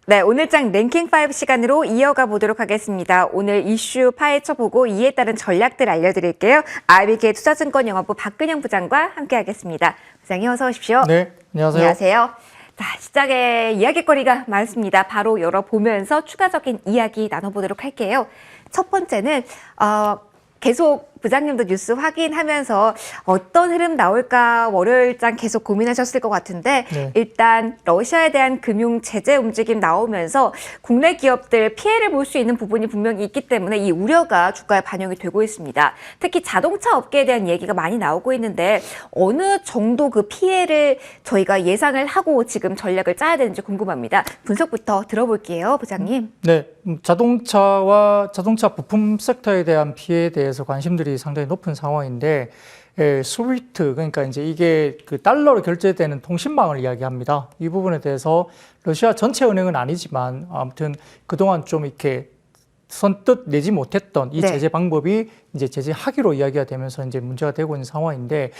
네, 오늘장 랭킹5 시간으로 이어가 보도록 하겠습니다. 오늘 이슈 파헤쳐보고 이에 따른 전략들 알려드릴게요. IBK 투자증권영업부 박근영 부장과 함께하겠습니다. 부장님 어서 오십시오. 네, 안녕하세요. 안녕하세요. 자, 시작에 이야기거리가 많습니다. 바로 열어보면서 추가적인 이야기 나눠보도록 할게요. 첫 번째는 계속 부장님도 뉴스 확인하면서 어떤 흐름 나올까 월요일장 계속 고민하셨을 것 같은데 네. 일단 러시아에 대한 금융 제재 움직임 나오면서 국내 기업들 피해를 볼 수 있는 부분이 분명히 있기 때문에 이 우려가 주가에 반영이 되고 있습니다. 특히 자동차 업계에 대한 얘기가 많이 나오고 있는데 어느 정도 그 피해를 저희가 예상을 하고 지금 전략을 짜야 되는지 궁금합니다. 분석부터 들어볼게요, 부장님. 네, 자동차와 자동차 부품 섹터에 대한 피해에 대해서 관심들이 상당히 높은 상황인데, 스위프트, 그러니까 이제 이게 그 달러로 결제되는 통신망을 이야기합니다. 이 부분에 대해서 러시아 전체 은행은 아니지만 아무튼 그동안 좀 이렇게 선뜻 내지 못했던 이 제재 방법이 이제 제재하기로 이야기가 되면서 이제 문제가 되고 있는 상황인데,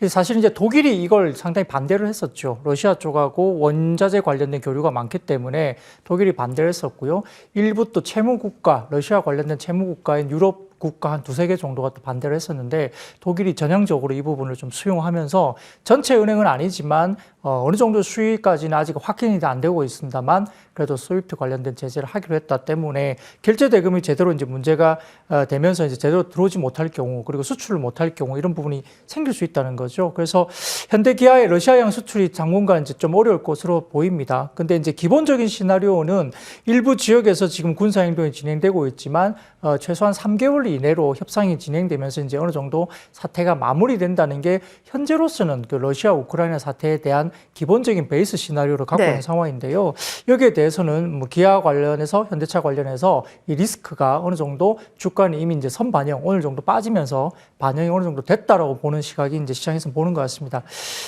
사실 이제 독일이 이걸 상당히 반대를 했었죠. 러시아 쪽하고 원자재 관련된 교류가 많기 때문에 독일이 반대를 했었고요. 일부 또 채무국가, 러시아 관련된 채무국가인 유럽 국가 한 두세 개 정도가 또 반대를 했었는데 독일이 전향적으로 이 부분을 좀 수용하면서 전체 은행은 아니지만 어느 정도 수위까지는 아직 확인이 안 되고 있습니다만 그래도 스위프트 관련된 제재를 하기로 했다 때문에 결제 대금이 제대로 이제 문제가 되면서 이제 제대로 들어오지 못할 경우 그리고 수출을 못할 경우 이런 부분이 생길 수 있다는 거죠. 그래서 현대 기아의 러시아향 수출이 당분간 이제 좀 어려울 것으로 보입니다. 근데 이제 기본적인 시나리오는 일부 지역에서 지금 군사 행동이 진행되고 있지만 최소한 3개월 이내로 협상이 진행되면서 이제 어느 정도 사태가 마무리된다는 게 현재로서는 그 러시아 우크라이나 사태에 대한 기본적인 베이스 시나리오를 갖고 있는 상황인데요. 여기에 대해서는 뭐 기아 관련해서 현대차 관련해서 이 리스크가 어느 정도 주가는 이미 이제 선반영 어느 정도 빠지면서 반영이 어느 정도 됐다라고 보는 시각이 이제 시장에서 보는 것 같습니다.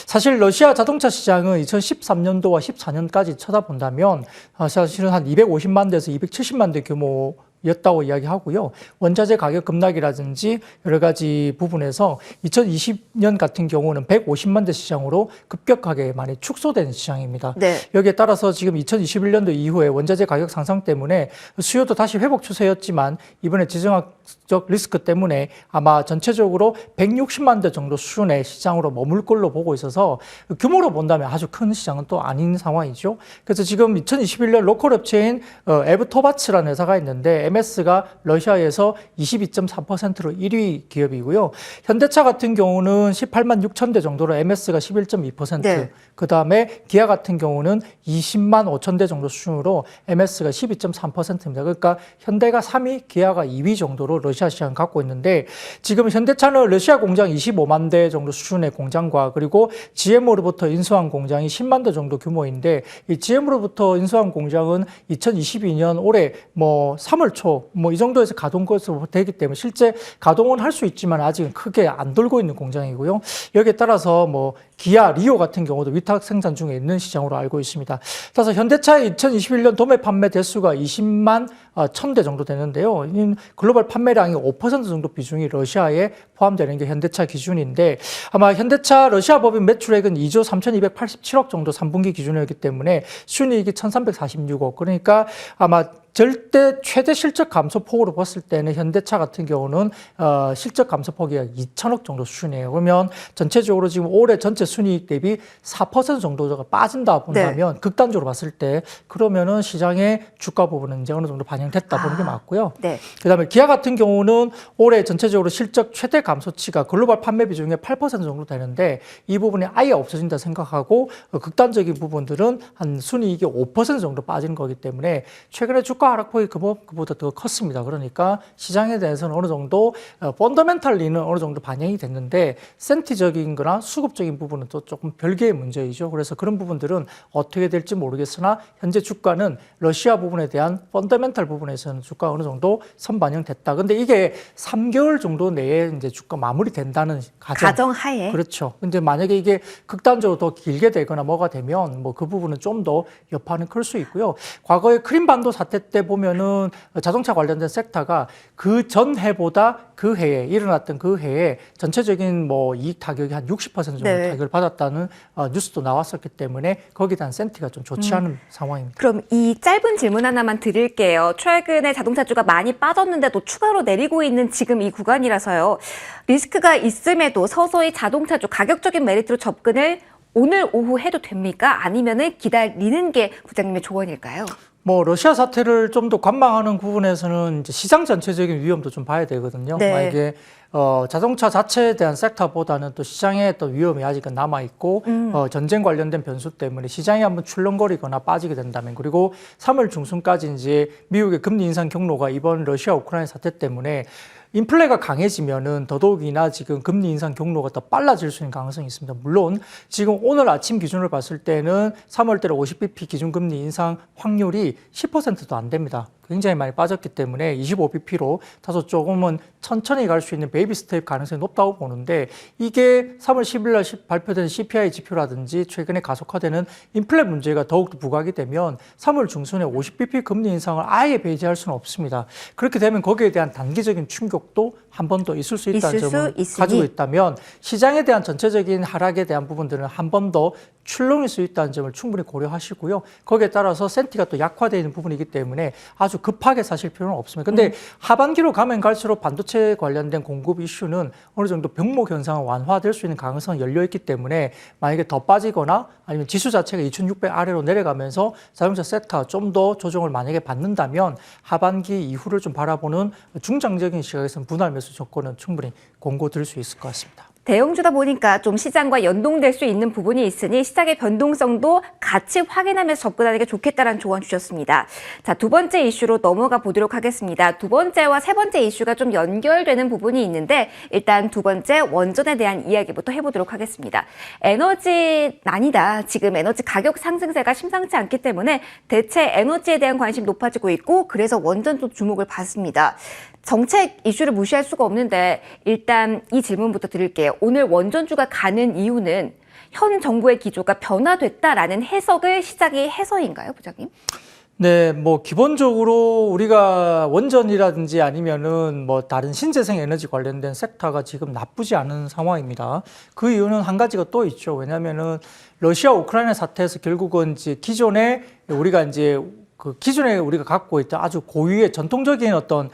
사실 러시아 자동차 시장은 2013년도와 14년까지 쳐다본다면 사실은 한 250만 대에서 270만 대 규모 였다고 이야기하고요. 원자재 가격 급락이라든지 여러 가지 부분에서 2020년 같은 경우는 150만 대 시장으로 급격하게 많이 축소된 시장입니다. 네. 여기에 따라서 지금 2021년도 이후에 원자재 가격 상승 때문에 수요도 다시 회복 추세였지만 이번에 지정학적 리스크 때문에 아마 전체적으로 160만 대 정도 수준의 시장으로 머물 걸로 보고 있어서 규모로 본다면 아주 큰 시장은 또 아닌 상황이죠. 그래서 지금 2021년 로컬 업체인 에브토바츠라는 회사가 있는데 MS가 러시아에서 22.3%로 1위 기업이고요. 현대차 같은 경우는 18만 6천 대 정도로 MS가 11.2%, 네. 그 다음에 기아 같은 경우는 20만 5천 대 정도 수준으로 MS가 12.3%입니다. 그러니까 현대가 3위, 기아가 2위 정도로 러시아 시장을 갖고 있는데 지금 현대차는 러시아 공장 25만 대 정도 수준의 공장과 그리고 GM으로부터 인수한 공장이 10만 대 정도 규모인데 이 GM으로부터 인수한 공장은 2022년 올해 뭐 3월 초 뭐 이 정도에서 가동 것으로 되기 때문에 실제 가동은 할 수 있지만 아직은 크게 안 돌고 있는 공장이고요. 여기에 따라서 뭐 기아, 리오 같은 경우도 위탁 생산 중에 있는 시장으로 알고 있습니다. 따라서 현대차의 2021년 도매 판매 대수가 20만 1,000대 정도 되는데요. 글로벌 판매량이 5% 정도 비중이 러시아에 포함되는 게 현대차 기준인데 아마 현대차 러시아 법인 매출액은 2조 3,287억 정도 3분기 기준이었기 때문에 순이익이 1,346억 그러니까 아마 절대 최대 실적 감소폭으로 봤을 때는 현대차 같은 경우는 실적 감소폭이 2천억 정도 수준이에요. 그러면 전체적으로 지금 올해 전체 순이익 대비 4% 정도가 빠진다 본다면 네. 극단적으로 봤을 때 그러면은 시장의 주가 부분은 이제 어느 정도 반영됐다 보는 게 맞고요. 네. 그다음에 기아 같은 경우는 올해 전체적으로 실적 최대 감소치가 글로벌 판매 비중의 8% 정도 되는데 이 부분이 아예 없어진다 생각하고 극단적인 부분들은 한 순이익이 5% 정도 빠지는 거기 때문에 최근에 주가 하락폭이 그보다 더 컸습니다. 그러니까 시장에 대해서는 어느 정도 펀더멘탈리는 어느 정도 반영이 됐는데 센티적인 거나 수급적인 부분은 또 조금 별개의 문제이죠. 그래서 그런 부분들은 어떻게 될지 모르겠으나 현재 주가는 러시아 부분에 대한 펀더멘탈 부분에서는 주가가 어느 정도 선반영됐다. 근데 이게 3개월 정도 내에 이제 주가 마무리된다는 가정하에 그렇죠. 근데 만약에 이게 극단적으로 더 길게 되거나 뭐가 되면 뭐 그 부분은 좀 더 여파는 클 수 있고요. 과거에 크림반도 사태 때 보면은 자동차 관련된 섹터가 그 전 해보다 그 해에 일어났던 그 해에 전체적인 뭐 이익 타격이 한 60% 정도 네. 타격을 받았다는 뉴스도 나왔었기 때문에 거기에 대한 센티가 좀 좋지 않은 상황입니다. 그럼 이 짧은 질문 하나만 드릴게요. 최근에 자동차주가 많이 빠졌는데도 추가로 내리고 있는 지금 이 구간이라서요. 리스크가 있음에도 서서히 자동차주 가격적인 메리트로 접근을 오늘 오후 해도 됩니까? 아니면은 기다리는 게 부장님의 조언일까요? 뭐 러시아 사태를 좀 더 관망하는 부분에서는 이제 시장 전체적인 위험도 좀 봐야 되거든요. 네. 만약에 자동차 자체에 대한 섹터보다는 또 시장의 또 위험이 아직은 남아 있고 전쟁 관련된 변수 때문에 시장이 한번 출렁거리거나 빠지게 된다면, 그리고 3월 중순까지 이제 미국의 금리 인상 경로가 이번 러시아 우크라이나 사태 때문에 인플레가 강해지면은 더더욱이나 지금 금리 인상 경로가 더 빨라질 수 있는 가능성이 있습니다. 물론 지금 오늘 아침 기준을 봤을 때는 3월달에 50bp 기준금리 인상 확률이 10%도 안 됩니다. 굉장히 많이 빠졌기 때문에 25bp로 다소 조금은 천천히 갈 수 있는 베이비 스텝 가능성이 높다고 보는데, 이게 3월 10일 날 발표된 CPI 지표라든지 최근에 가속화되는 인플레 문제가 더욱더 부각이 되면 3월 중순에 50bp 금리 인상을 아예 배제할 수는 없습니다. 그렇게 되면 거기에 대한 단기적인 충격도 한 번 더 있을 수 있다는 점을 가지고 있다면 시장에 대한 전체적인 하락에 대한 부분들은 한 번 더 출렁일 수 있다는 점을 충분히 고려하시고요. 거기에 따라서 센티가 또 약화되어 있는 부분이기 때문에 아주 급하게 사실 필요는 없습니다. 근데 하반기로 가면 갈수록 반도체 관련된 공급 이슈는 어느 정도 병목 현상은 완화될 수 있는 가능성이 열려있기 때문에 만약에 더 빠지거나 아니면 지수 자체가 2600 아래로 내려가면서 자동차 섹터 좀 더 조정을 만약에 받는다면 하반기 이후를 좀 바라보는 중장기적인 시각에서는 분할 매수 조건은 충분히 권고드릴 수 있을 것 같습니다. 대형주다 보니까 좀 시장과 연동될 수 있는 부분이 있으니 시장의 변동성도 같이 확인하면서 접근하는 게 좋겠다는 조언 주셨습니다. 자, 두 번째 이슈로 넘어가 보도록 하겠습니다. 두 번째와 세 번째 이슈가 좀 연결되는 부분이 있는데 일단 두 번째 원전에 대한 이야기부터 해보도록 하겠습니다. 에너지 난이다. 지금 에너지 가격 상승세가 심상치 않기 때문에 대체 에너지에 대한 관심이 높아지고 있고 그래서 원전도 주목을 받습니다. 정책 이슈를 무시할 수가 없는데 일단 이 질문부터 드릴게요. 오늘 원전주가 가는 이유는 현 정부의 기조가 변화됐다라는 해석을 시장이 해서인가요, 부장님? 네, 뭐 기본적으로 우리가 원전이라든지 아니면은 뭐 다른 신재생 에너지 관련된 섹터가 지금 나쁘지 않은 상황입니다. 그 이유는 한 가지가 또 있죠. 왜냐면은 러시아 우크라이나 사태에서 결국은 이제 기존에 우리가 이제 그 기존에 우리가 갖고 있던 아주 고유의 전통적인 어떤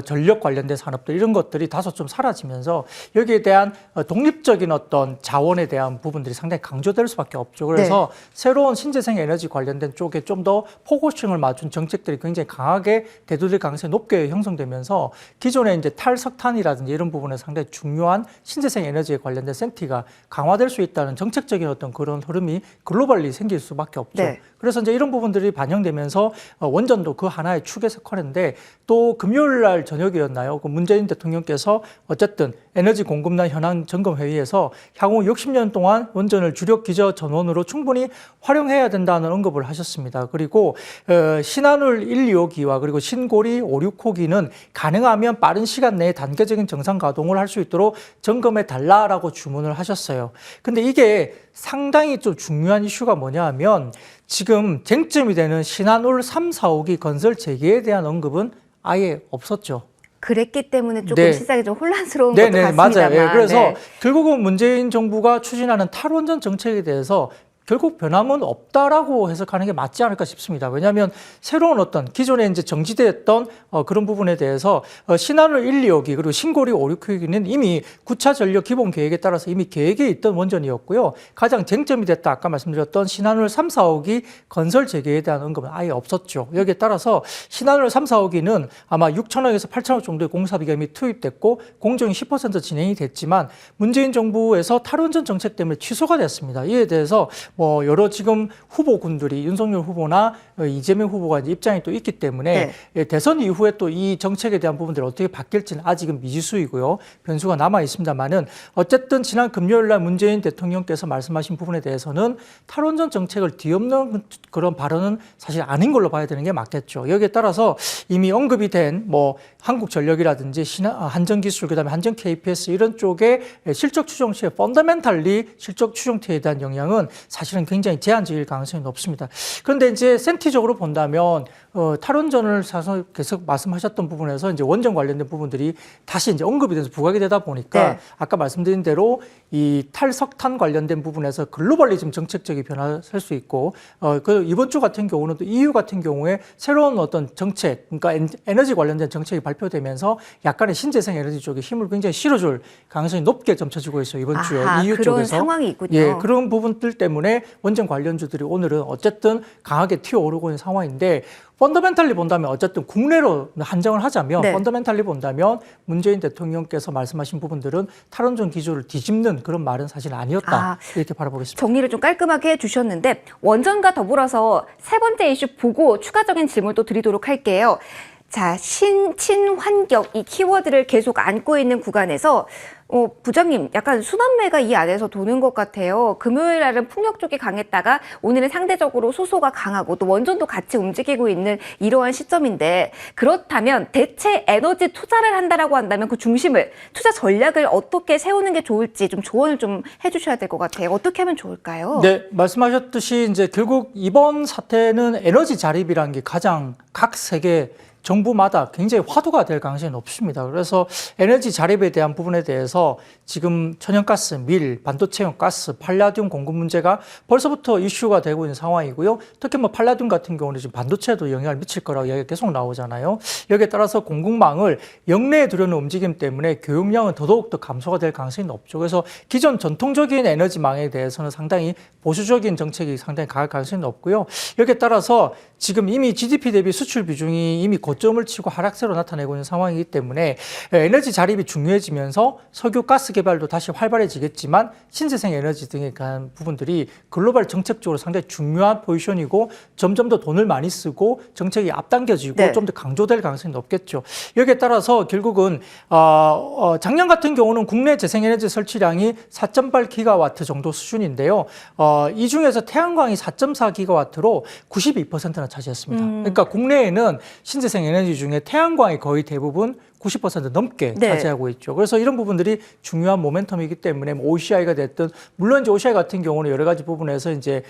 전력 관련된 산업들 이런 것들이 다소 좀 사라지면서 여기에 대한 독립적인 어떤 자원에 대한 부분들이 상당히 강조될 수밖에 없죠. 그래서 네. 새로운 신재생 에너지 관련된 쪽에 좀 더 포커싱을 맞춘 정책들이 굉장히 강하게 대두될 가능성이 높게 형성되면서 기존에 이제 탈석탄이라든지 이런 부분에 상당히 중요한 신재생 에너지에 관련된 센티가 강화될 수 있다는 정책적인 어떤 그런 흐름이 글로벌리 생길 수밖에 없죠. 네. 그래서 이제 이런 부분들이 반영되면서 원전도 그 하나의 축에 속하는데, 또 금요일 날 저녁이었나요? 그 문재인 대통령께서 어쨌든 에너지 공급난 현황 점검 회의에서 향후 60년 동안 원전을 주력 기저 전원으로 충분히 활용해야 된다는 언급을 하셨습니다. 그리고 신한울 1, 2호기와 그리고 신고리 5, 6호기는 가능하면 빠른 시간 내에 단계적인 정상 가동을 할 수 있도록 점검해 달라라고 주문을 하셨어요. 근데 이게 상당히 좀 중요한 이슈가 뭐냐 하면 지금 쟁점이 되는 신한울 3, 4호기 건설 재개에 대한 언급은 아예 없었죠. 그랬기 때문에 조금 네. 시장이 좀 혼란스러운 네네, 것도 같습니다만. 맞아요. 네, 그래서 네. 결국은 문재인 정부가 추진하는 탈원전 정책에 대해서 결국 변함은 없다라고 해석하는 게 맞지 않을까 싶습니다. 왜냐하면 새로운 어떤 기존에 이제 정지됐던 그런 부분에 대해서 신한울 1, 2호기 그리고 신고리 5, 6호기는 이미 9차 전력 기본 계획에 따라서 이미 계획에 있던 원전이었고요. 가장 쟁점이 됐다 아까 말씀드렸던 신한울 3, 4호기 건설 재개에 대한 언급은 아예 없었죠. 여기에 따라서 신한울 3, 4호기는 아마 6천억에서 8천억 정도의 공사비가 이미 투입됐고 공정이 10% 진행이 됐지만 문재인 정부에서 탈원전 정책 때문에 취소가 됐습니다. 이에 대해서 뭐 여러 지금 후보군들이 윤석열 후보나 이재명 후보가 이제 입장이 또 있기 때문에 네. 대선 이후에 또 이 정책에 대한 부분들이 어떻게 바뀔지는 아직은 미지수이고요. 변수가 남아 있습니다만은 어쨌든 지난 금요일 날 문재인 대통령께서 말씀하신 부분에 대해서는 탈원전 정책을 뒤엎는 그런 발언은 사실 아닌 걸로 봐야 되는 게 맞겠죠. 여기에 따라서 이미 언급이 된 뭐 한국전력이라든지 한전기술 그다음에 한전 KPS 이런 쪽에 실적 추정치의 펀더멘탈리 실적 추정치에 대한 영향은 사실 사실은 굉장히 제한적일 가능성이 높습니다. 그런데 이제 센티적으로 본다면 탈원전을 사서 계속 말씀하셨던 부분에서 이제 원전 관련된 부분들이 다시 이제 언급이 돼서 부각이 되다 보니까 네. 아까 말씀드린 대로 이 탈석탄 관련된 부분에서 글로벌리즘 정책적인 변화를 살 수 있고 그 이번 주 같은 경우는 또 EU 같은 경우에 새로운 어떤 정책, 그러니까 에너지 관련된 정책이 발표되면서 약간의 신재생 에너지 쪽에 힘을 굉장히 실어줄 가능성이 높게 점쳐지고 있어요. 이번 주에 EU 그런 쪽에서. 상황이 있군요. 예, 그런 부분들 때문에 원전 관련주들이 오늘은 어쨌든 강하게 튀어오르고 있는 상황인데 펀더멘탈리 본다면 어쨌든 국내로 한정을 하자면 네. 펀더멘탈리 본다면 문재인 대통령께서 말씀하신 부분들은 탈원전 기조를 뒤집는 그런 말은 사실 아니었다. 이렇게 바라보겠습니다. 정리를 좀 깔끔하게 해주셨는데 원전과 더불어서 세 번째 이슈 보고 추가적인 질문 또 드리도록 할게요. 자, 친환경 이 키워드를 계속 안고 있는 구간에서 부장님 약간 순환매가 이 안에서 도는 것 같아요. 금요일 날은 풍력 쪽이 강했다가 오늘은 상대적으로 수소가 강하고 또 원전도 같이 움직이고 있는 이러한 시점인데 그렇다면 대체 에너지 투자를 한다라고 한다면 그 중심을 투자 전략을 어떻게 세우는 게 좋을지 좀 조언을 좀 해주셔야 될 것 같아요. 어떻게 하면 좋을까요? 네, 말씀하셨듯이 이제 결국 이번 사태는 에너지 자립이라는 게 가장 각 세계 정부마다 굉장히 화두가 될 가능성이 높습니다. 그래서 에너지 자립에 대한 부분에 대해서 지금 천연가스, 밀, 반도체용 가스, 팔라듐 공급 문제가 벌써부터 이슈가 되고 있는 상황이고요. 특히 뭐 팔라듐 같은 경우는 지금 반도체에도 영향을 미칠 거라고 이야기가 계속 나오잖아요. 여기에 따라서 공급망을 역내에 두려는 움직임 때문에 교육량은 더더욱 감소가 될 가능성이 높죠. 그래서 기존 전통적인 에너지망에 대해서는 상당히 보수적인 정책이 상당히 강할 가능성이 높고요. 여기에 따라서 지금 이미 GDP 대비 수출 비중이 이미 고점을 치고 하락세로 나타내고 있는 상황이기 때문에 에너지 자립이 중요해지면서 석유, 가스 개발도 다시 활발해지겠지만 신재생 에너지 등에 관한 부분들이 글로벌 정책적으로 상당히 중요한 포지션이고 점점 더 돈을 많이 쓰고 정책이 앞당겨지고 네. 좀 더 강조될 가능성이 높겠죠. 여기에 따라서 결국은 작년 같은 경우는 국내 재생에너지 설치량이 4.8기가와트 정도 수준인데요. 이 중에서 태양광이 4.4기가와트로 92%나 차지했습니다. 그러니까 국내에는 신재생 에너지 중에 태양광이 거의 대부분 90% 넘게 네. 차지하고 있죠. 그래서 이런 부분들이 중요한 모멘텀이기 때문에 OCI가 됐든 물론 이제 OCI 같은 경우는 여러 가지 부분에서 이제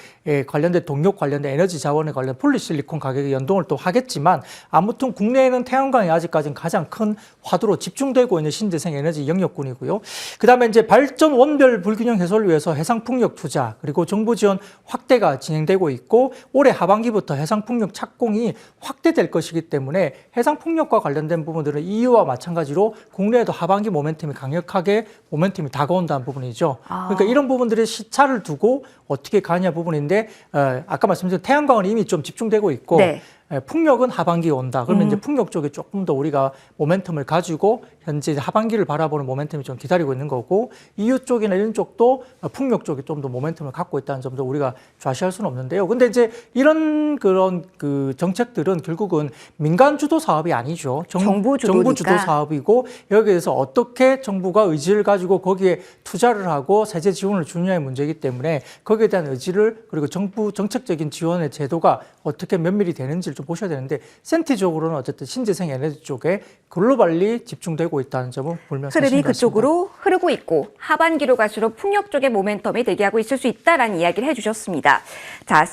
관련된 동력 관련된 에너지 자원에 관련 폴리실리콘 가격의 연동을 또 하겠지만 아무튼 국내에는 태양광이 아직까지는 가장 큰 화두로 집중되고 있는 신재생 에너지 영역군이고요. 그다음에 이제 발전 원별 불균형 해소를 위해서 해상 풍력 투자 그리고 정부 지원 확대가 진행되고 있고 올해 하반기부터 해상 풍력 착공이 확대될 것이기 때문에 해상 풍력과 관련된 부분들은 EU와 마찬가지로 국내에도 하반기 모멘텀이 강력하게 모멘텀이 다가온다는 부분이죠. 그러니까 이런 부분들의 시차를 두고 어떻게 가냐 부분인데 아까 말씀드린 태양광은 이미 좀 집중되고 있고 네. 풍력은 하반기에 온다. 그러면 이제 풍력 쪽에 조금 더 우리가 모멘텀을 가지고 현재 하반기를 바라보는 모멘텀이 좀 기다리고 있는 거고 EU 쪽이나 이런 쪽도 풍력 쪽이 좀 더 모멘텀을 갖고 있다는 점도 우리가 좌시할 수는 없는데요. 근데 이제 이런 그런 그 정책들은 결국은 민간 주도 사업이 아니죠. 정부 주도니까. 사업이고 여기에서 어떻게 정부가 의지를 가지고 거기에 투자를 하고 세제 지원을 주느냐의 문제이기 때문에 거기에 대한 의지를 그리고 정부 정책적인 지원의 제도가 어떻게 면밀히 되는지를 좀 보셔야 되는데 센티적으로는 어쨌든 신재생 에너지 쪽에 글로벌리 집중되고 있다는 점은 불명 사실인 흐름이 것 같습니다. 그쪽으로 흐르고 있고 하반기로 갈수록 풍력 쪽의 모멘텀이 대기하고 있을 수 있다라는 이야기를 해주셨습니다. 자,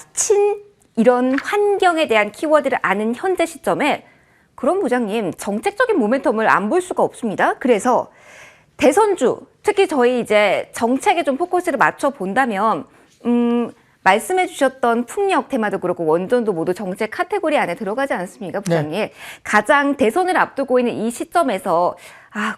이런 환경에 대한 키워드를 아는 현재 시점에 그럼 부장님 정책적인 모멘텀을 안 볼 수가 없습니다. 그래서 대선주 특히 저희 이제 정책에 좀 포커스를 맞춰 본다면 말씀해 주셨던 풍력 테마도 그렇고 원전도 모두 정책 카테고리 안에 들어가지 않습니까, 부장님? 네. 가장 대선을 앞두고 있는 이 시점에서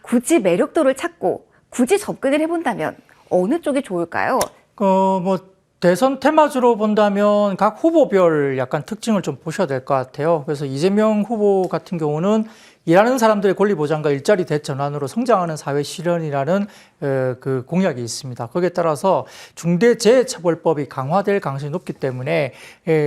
굳이 매력도를 찾고 굳이 접근을 해본다면 어느 쪽이 좋을까요? 뭐 대선 테마주로 본다면 각 후보별 약간 특징을 좀 보셔야 될 것 같아요. 그래서 이재명 후보 같은 경우는 일하는 사람들의 권리 보장과 일자리 대전환으로 성장하는 사회 실현이라는 그 공약이 있습니다. 거기에 따라서 중대재해처벌법이 강화될 가능성이 높기 때문에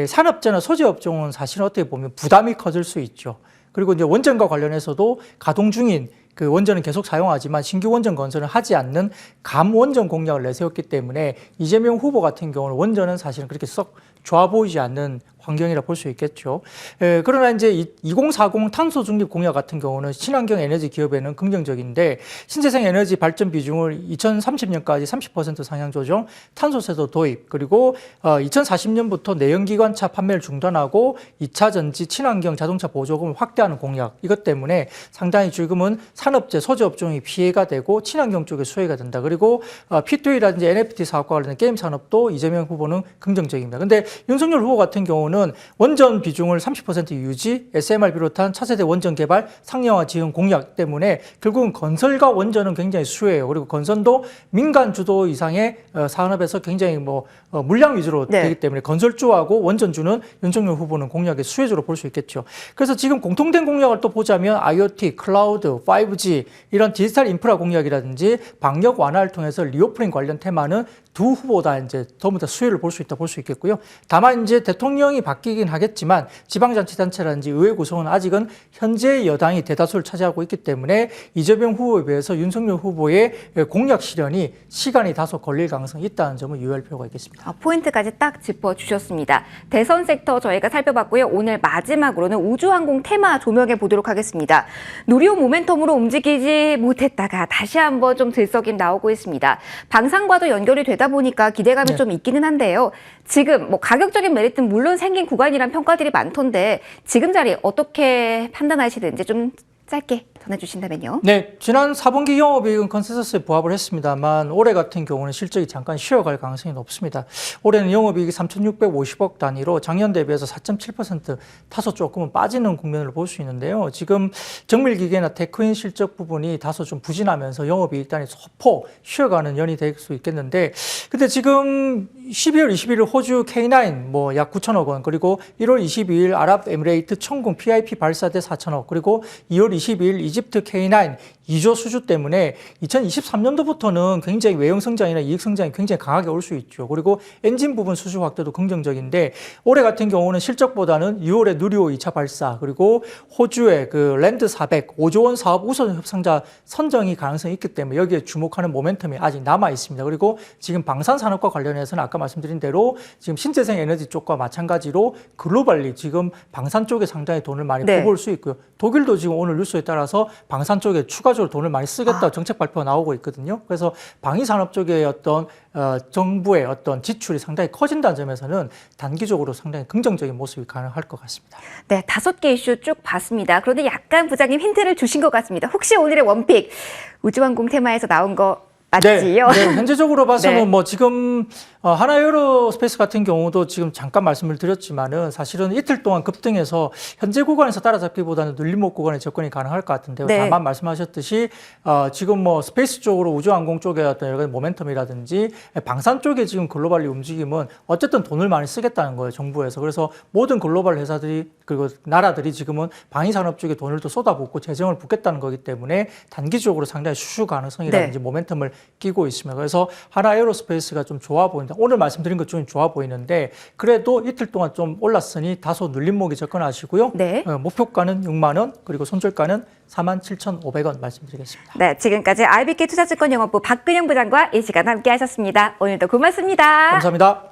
산업재나 소재업종은 사실 어떻게 보면 부담이 커질 수 있죠. 그리고 이제 원전과 관련해서도 가동 중인 그 원전은 계속 사용하지만 신규 원전 건설은 하지 않는 감원전 공약을 내세웠기 때문에 이재명 후보 같은 경우는 원전은 사실은 그렇게 썩 좋아 보이지 않는 환경이라 볼 수 있겠죠. 그러나 이제 2040 탄소 중립 공약 같은 경우는 친환경 에너지 기업에는 긍정적인데 신재생 에너지 발전 비중을 2030년까지 30% 상향 조정, 탄소세도 도입, 그리고 2040년부터 내연기관차 판매를 중단하고 2차 전지 친환경 자동차 보조금을 확대하는 공약, 이것 때문에 상당히 지금은 산업재, 소재업종이 피해가 되고 친환경 쪽에 수혜가 된다. 그리고 P2E라든지 NFT 사업과 관련된 게임 산업도 이재명 후보는 긍정적입니다. 근데 윤석열 후보 같은 경우는 원전 비중을 30% 유지, SMR 비롯한 차세대 원전 개발 상용화 지원 공약 때문에 결국은 건설과 원전은 굉장히 수혜예요. 그리고 건설도 민간 주도 이상의 산업에서 굉장히 물량 위주로 되기 때문에 건설주하고 원전주는 윤석열 후보는 공약의 수혜주로 볼 수 있겠죠. 그래서 지금 공통된 공약을 또 보자면 IoT, 클라우드, 5G 이런 디지털 인프라 공약이라든지 방역 완화를 통해서 리오프닝 관련 테마는 두 후보 다 이제 전부 다 수혜를 볼 수 있다 볼 수 있겠고요. 다만 이제 대통령이 바뀌긴 하겠지만 지방자치단체라든지 의회 구성은 아직은 현재 여당이 대다수를 차지하고 있기 때문에 이재명 후보에 비해서 윤석열 후보의 공약 실현이 시간이 다소 걸릴 가능성이 있다는 점을 유의할 필요가 있겠습니다. 포인트까지 딱 짚어주셨습니다. 대선 섹터 저희가 살펴봤고요. 오늘 마지막으로는 우주항공 테마 조명해 보도록 하겠습니다. 누리호 모멘텀으로 움직이지 못했다가 다시 한번 좀 들썩임 나오고 있습니다. 방산과도 연결이 되다 보니까 기대감이 좀 있기는 한데요. 지금 가격적인 메리트는 물론 생긴 구간이란 평가들이 많던데 지금 자리 어떻게 판단하시는지 좀 짧게 전해주신다면요. 네, 지난 4분기 영업이익은 컨센서스에 부합을 했습니다만 올해 같은 경우는 실적이 잠깐 쉬어갈 가능성이 높습니다. 올해는 영업이익이 3,650억 단위로 작년 대비해서 4.7% 다소 조금은 빠지는 국면을 볼 수 있는데요. 지금 정밀기계나 테크인 실적 부분이 다소 좀 부진하면서 영업이익 단위 소폭 쉬어가는 연이 될 수 있겠는데 근데 지금 12월 21일 호주 K9 약 9천억 원, 그리고 1월 22일 아랍에미레이트 천궁 PIP 발사대 4천억, 그리고 2월 22일 이집트 K9 2조 수주 때문에 2023년도부터는 굉장히 외형 성장이나 이익 성장이 굉장히 강하게 올 수 있죠. 그리고 엔진 부분 수주 확대도 긍정적인데 올해 같은 경우는 실적보다는 6월에 누리호 2차 발사, 그리고 호주의 그 랜드 400 5조 원 사업 우선 협상자 선정이 가능성이 있기 때문에 여기에 주목하는 모멘텀이 아직 남아 있습니다. 그리고 지금 방산 산업과 관련해서는 아까 말씀드린 대로 지금 신재생 에너지 쪽과 마찬가지로 글로벌리 지금 방산 쪽에 상당히 돈을 많이 퍼부을 수 있고요. 독일도 지금 오늘 뉴스에 따라서 방산 쪽에 추가적으로 돈을 많이 쓰겠다고 정책 발표가 나오고 있거든요. 그래서 방위 산업 쪽의 어떤 정부의 어떤 지출이 상당히 커진다는 점에서는 단기적으로 상당히 긍정적인 모습이 가능할 것 같습니다. 네, 5개 이슈 쭉 봤습니다. 그런데 약간 부장님 힌트를 주신 것 같습니다. 혹시 오늘의 원픽 우주항공 테마에서 나온 거 맞지요? 네, 현재적으로 봐서는 지금 하나에어로스페이스 같은 경우도 지금 잠깐 말씀을 드렸지만은 사실은 이틀 동안 급등해서 현재 구간에서 따라잡기보다는 눌림목 구간에 접근이 가능할 것 같은데요. 다만 말씀하셨듯이 지금 스페이스 쪽으로 우주항공 쪽의 어떤 여러 가지 모멘텀이라든지 방산 쪽에 지금 글로벌리 움직임은 어쨌든 돈을 많이 쓰겠다는 거예요, 정부에서. 그래서 모든 글로벌 회사들이 그리고 나라들이 지금은 방위산업 쪽에 돈을 또 쏟아붓고 재정을 붓겠다는 거기 때문에 단기적으로 상당히 수주 가능성이라든지 모멘텀을 끼고 있습니다. 그래서 하나에어로스페이스가 좀 좋아 보인다. 오늘 말씀드린 것 중에 좋아 보이는데 그래도 이틀 동안 좀 올랐으니 다소 눌림목에 접근하시고요. 목표가는 6만 원, 그리고 손절가는 47,500원 말씀드리겠습니다. 네, 지금까지 IBK 투자증권영업부 박근영 부장과 이 시간 함께 하셨습니다. 오늘도 고맙습니다. 감사합니다.